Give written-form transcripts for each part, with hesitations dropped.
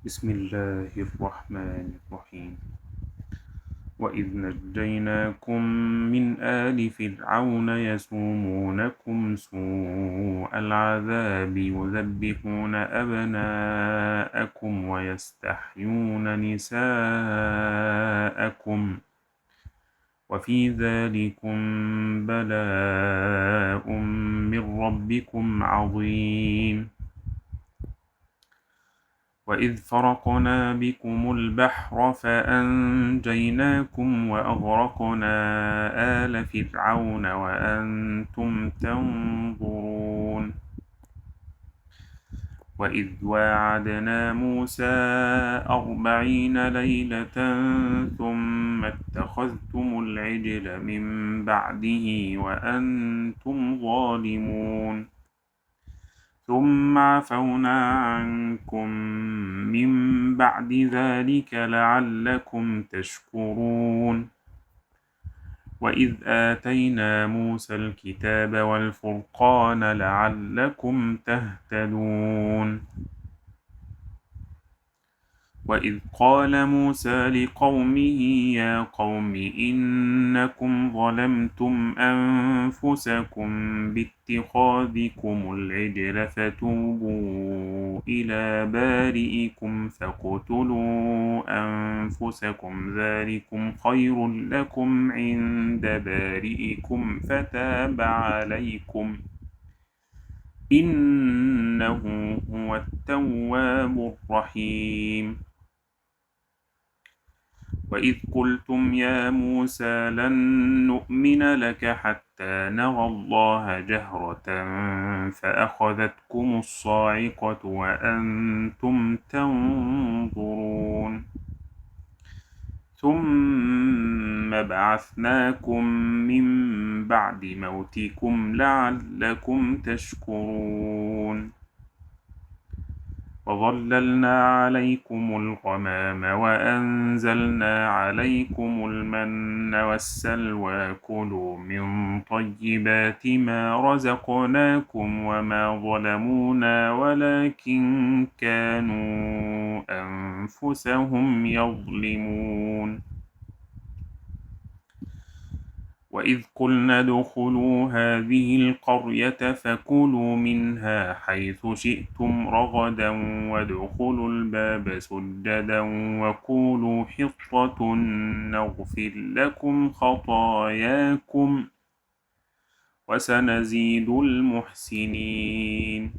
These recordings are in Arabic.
بسم الله الرحمن الرحيم. وإذ نجيناكم من آل فرعون يسومونكم سوء العذاب يذبحون أبناءكم ويستحيون نساءكم وفي ذلكم بلاء من ربكم عظيم. وإذ فرقنا بكم البحر فأنجيناكم وأغرقنا آل فرعون وأنتم تنظرون. وإذ واعدنا موسى 40 ليلة ثم اتخذتم العجل من بعده وأنتم ظالمون. ثم عفونا عنكم من بعد ذلك لعلكم تشكرون. وإذ آتينا موسى الكتاب والفرقان لعلكم تهتدون. وإذ قال موسى لقومه يا قوم إنكم ظلمتم أنفسكم باتخاذكم العجل فتوبوا إلى بارئكم فاقتلوا أنفسكم ذلكم خير لكم عند بارئكم فتاب عليكم إنه هو التواب الرحيم. وإذ قلتم يا موسى لن نؤمن لك حتى نرى الله جهرة فأخذتكم الصاعقة وأنتم تنظرون. ثم بعثناكم من بعد موتكم لعلكم تشكرون. وظللنا عليكم الغمام وأنزلنا عليكم المن والسلوى كلوا من طيبات ما رزقناكم وما ظلمونا ولكن كانوا أنفسهم يظلمون. وإذ قلنا ادخلوا هذه القرية فكلوا منها حيث شئتم رغدا وادخلوا الباب سجدا وقولوا حطة نغفر لكم خطاياكم وسنزيد المحسنين.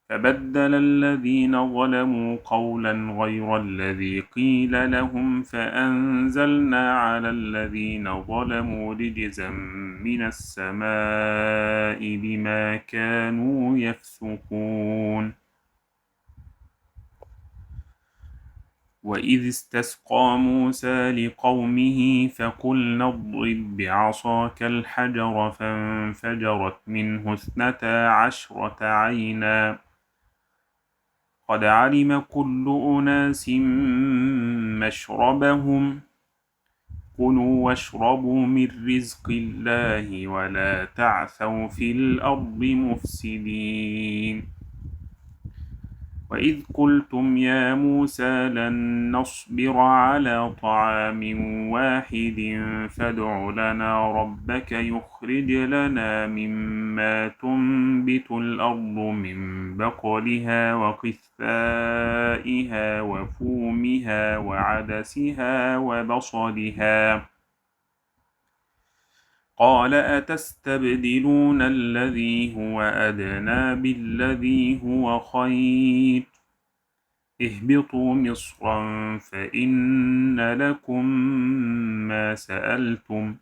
فبدل الذين ظلموا قولا غير الذي قيل لهم فأنزلنا على الذين ظلموا رجزا من السماء بما كانوا يفسقون. وإذ استسقى موسى لقومه فقلنا اضرب بعصاك الحجر فانفجرت منه 12 عينا قد علم كل أناس مشربهم كلوا واشربوا من رزق الله ولا تعثوا في الأرض مفسدين. وإذ قلتم يا موسى لن نصبر على طعام واحد فادع لنا ربك يخرج لنا مما تنبت الأرض من بقلها وقثائها وفومها وعدسها وبصلها قال أتستبدلون الذي هو أدنى بالذي هو خير اهبطوا مصرا فإن لكم ما سألتم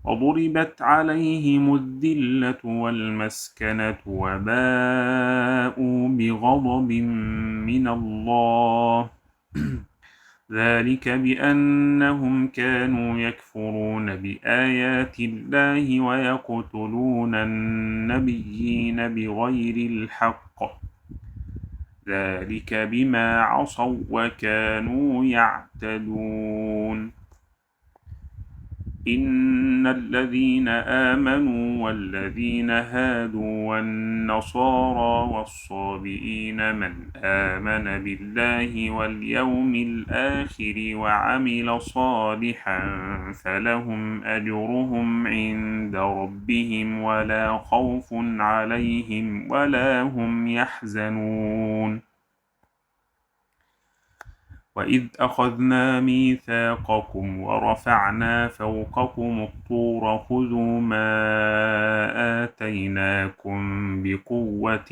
وضربت عليهم الذلة والمسكنة وباءوا بغضب من الله ذلك بأنهم كانوا يكفرون بآيات الله ويقتلون النبيين بغير الحق ذلك بما عصوا وكانوا يعتدون. إن الذين آمنوا والذين هادوا والنصارى والصابئين من آمن بالله واليوم الآخر وعمل صالحا فلهم أجرهم عند ربهم ولا خوف عليهم ولا هم يحزنون وإذ أخذنا ميثاقكم ورفعنا فوقكم الطور خذوا ما آتيناكم بقوة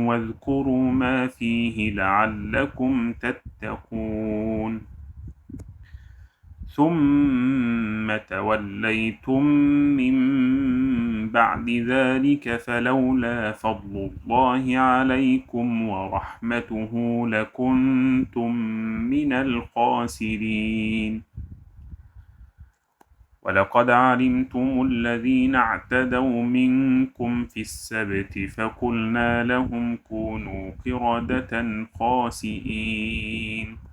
واذكروا ما فيه لعلكم تتقون ثم توليتم من بعد ذلك فلولا فضل الله عليكم ورحمته لكنتم من الخاسرين ولقد علمتم الذين اعتدوا منكم في السبت فقلنا لهم كونوا قردة خاسئين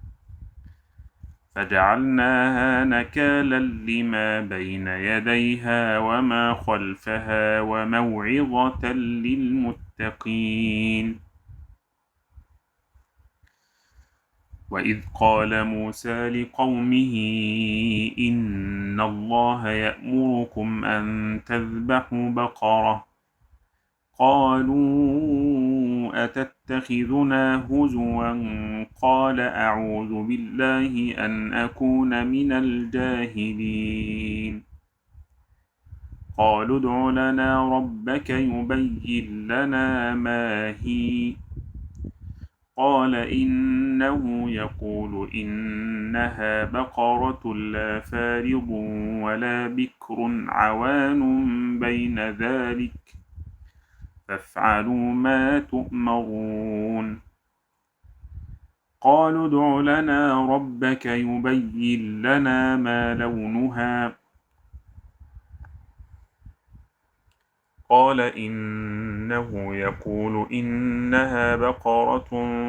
فجعلناها نكالا لما بين يديها وما خلفها وموعظة للمتقين وإذ قال موسى لقومه إن الله يأمركم أن تذبحوا بقرة قالوا أتتخذنا هزوا قال أعوذ بالله أن أكون من الجاهلين قالوا ادع لنا ربك يبين لنا ما هي قال إنه يقول إنها بقرة لا فارض ولا بكر عوان بين ذلك فافعلوا ما تؤمرون قالوا ادع لنا ربك يبين لنا ما لونها قال إنه يقول إنها بقرة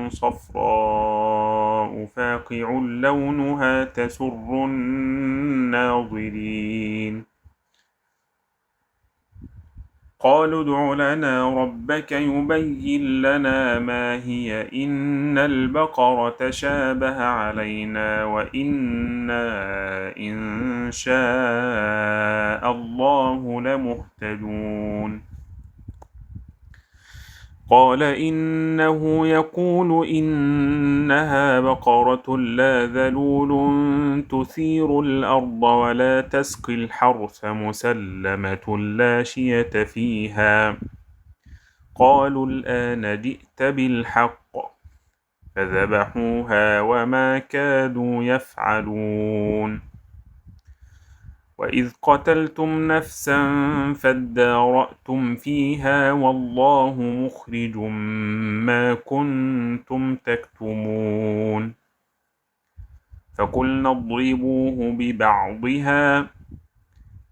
صفراء فاقع لونها تسر الناظرين قالوا ادع لنا ربك يبين لنا ما هي إن البقرة شابه علينا وإنا إن شاء الله لمهتدون قال إنه يقول إنها بقرة لا ذلول تثير الأرض ولا تسقي الحرث مسلمة لا شية فيها قالوا الآن جئت بالحق فذبحوها وما كادوا يفعلون وإذ قتلتم نفسا فادارأتم فيها والله مخرج ما كنتم تكتمون فقلنا اضربوه ببعضها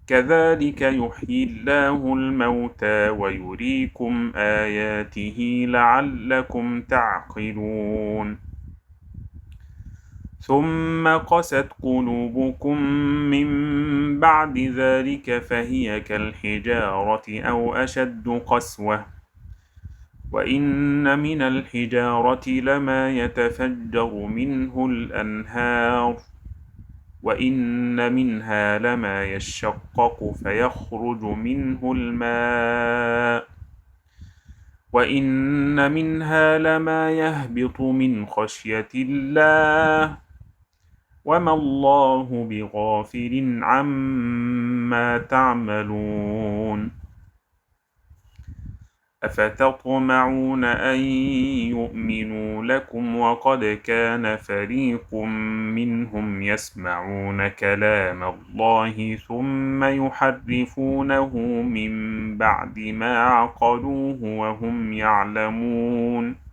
كذلك يحيي الله الموتى ويريكم آياته لعلكم تعقلون ثم قست قلوبكم من بعد ذلك فهي كالحجارة أو أشد قسوة وإن من الحجارة لما يتفجر منه الأنهار وإن منها لما يشقق فيخرج منه الماء وإن منها لما يهبط من خشية الله وما الله بغافل عما تعملون أفتطمعون أن يؤمنوا لكم وقد كان فريق منهم يسمعون كلام الله ثم يحرفونه من بعد ما عقلوه وهم يعلمون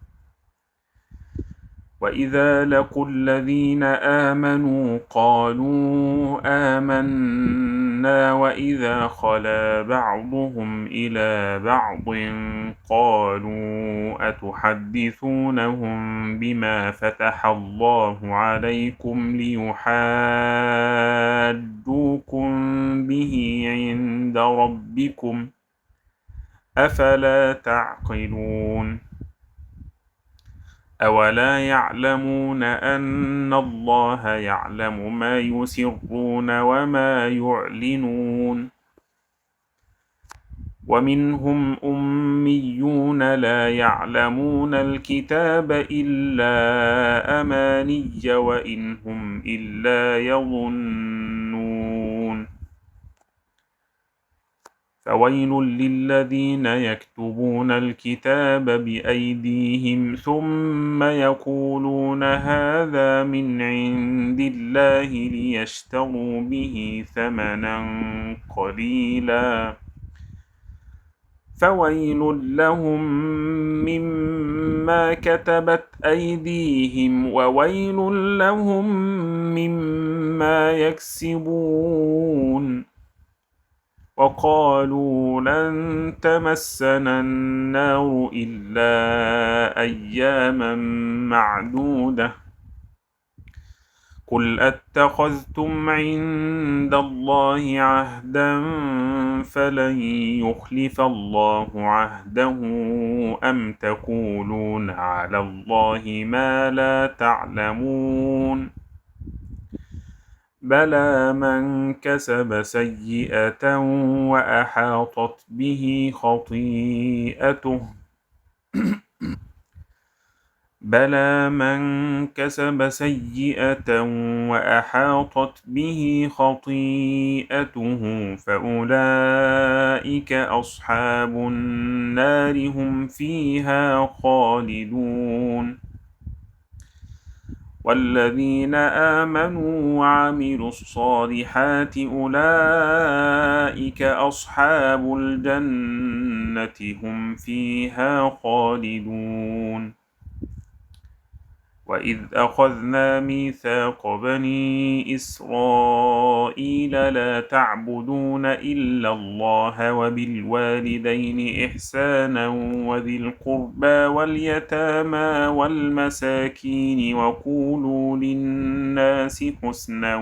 وإذا لقوا الذين آمنوا قالوا آمنا أخذنا وإذا خلا بعضهم إلى بعض قالوا أتحدثونهم بما فتح الله عليكم ليحاجوكم به عند ربكم أفلا تعقلون أولا يعلمون أن الله يعلم ما يسرون وما يعلنون ومنهم أميون لا يعلمون الكتاب إلا أماني وإن هم إلا يظنون فويل للذين يكتبون الكتاب بأيديهم ثم يقولون هذا من عند الله ليشتروا به ثمنا قليلا فويل لهم مما كتبت أيديهم وويل لهم مما يكسبون وقالوا لن تمسنا النار إلا أياما معدودة قل أتخذتم عند الله عهدا فلن يخلف الله عهده أم تقولون على الله ما لا تعلمون بلى من كسب سيئة وأحاطت به خطيئته بلى من كسب سيئة وأحاطت به خطيئته فأولئك أصحاب النار هم فيها خالدون والذين آمنوا وعملوا الصالحات أولئك أصحاب الجنة هم فيها خالدون وإذ أخذنا ميثاق بني إسرائيل لا تعبدون إلا الله وبالوالدين إحسانا وذي القربى واليتامى والمساكين وقولوا للناس حسنا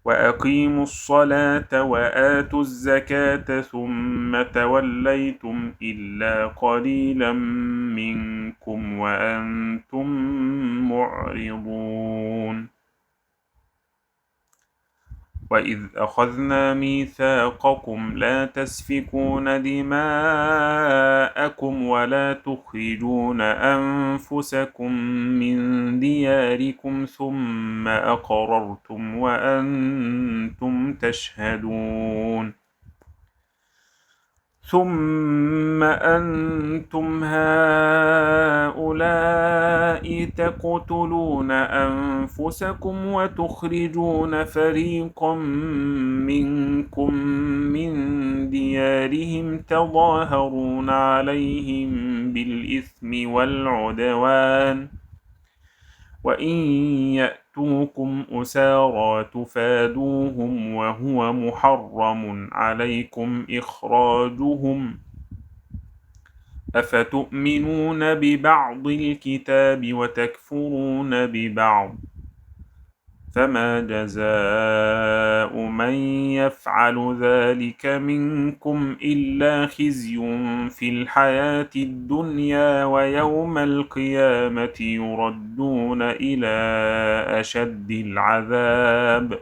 وأقيموا الصلاة وآتوا الزكاة ثم توليتم إلا قليلا منكم وأنتم معرضون وإذ أخذنا ميثاقكم لا تسفكون دماءكم ولا تخرجون أنفسكم من دياركم ثم أقررتم وأنتم تشهدون ثم أنتم هؤلاء تقتلون أنفسكم وتخرجون فريقا منكم من ديارهم تظاهرون عليهم بالإثم والعدوان وإن يأتوكم أسارى تفادوهم وهو محرم عليكم إخراجهم أفتؤمنون ببعض الكتاب وتكفرون ببعض فما جزاء من يفعل ذلك منكم إلا خزي في الحياة الدنيا ويوم القيامة يردون إلى أشد العذاب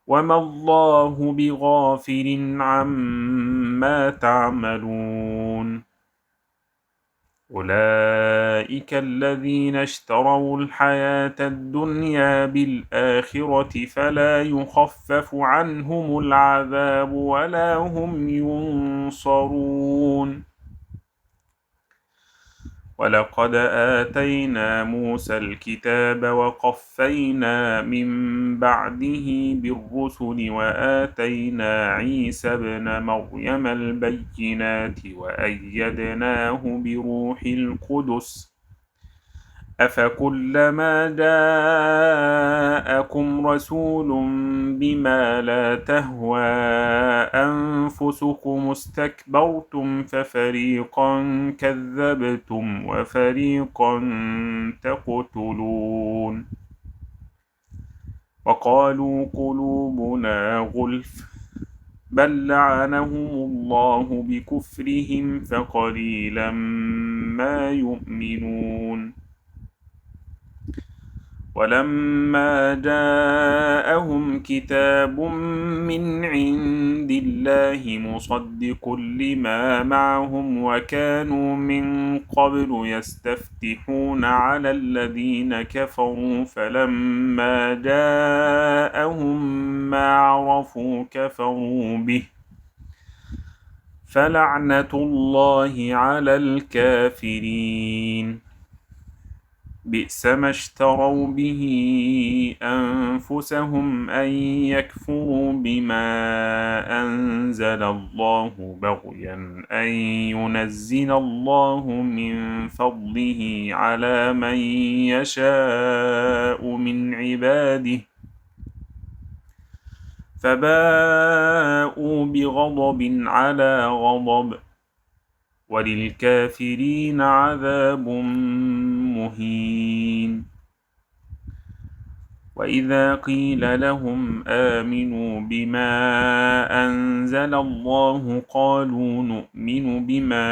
وما الله بغافل عما تعملون أولئك الذين اشتروا الحياة الدنيا بالآخرة فلا يخفف عنهم العذاب ولا هم ينصرون ولقد آتينا موسى الكتاب وقفينا من بعده بالرسل وآتينا عيسى ابن مريم البينات وأيدناه بروح القدس أفكلما جاءكم رسول بما لا تهوى أنفسكم استكبرتم ففريقا كذبتم وفريقا تقتلون وقالوا قلوبنا غلف بل لعنهم الله بكفرهم فقليلا ما يؤمنون ولما جاءهم كتاب من عند الله مصدق لما معهم وكانوا من قبل يستفتحون على الذين كفروا فلما جاءهم ما عرفوا كفروا به فلعنة الله على الكافرين بئس ما اشتروا به أنفسهم أن يكفروا بما أنزل الله بغيا أن ينزل الله من فضله على من يشاء من عباده فباءوا بغضب على غضب وللكافرين عذاب مهين وإذا قيل لهم آمنوا بما أنزل الله قالوا نؤمن بما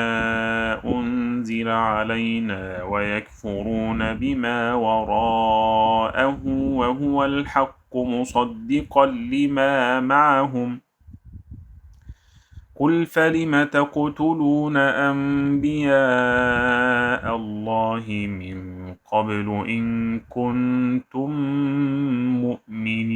أنزل علينا ويكفرون بما وراءه وهو الحق مصدقا لما معهم قل فلم تقتلون أنبياء الله من قبل إن كنتم مؤمنين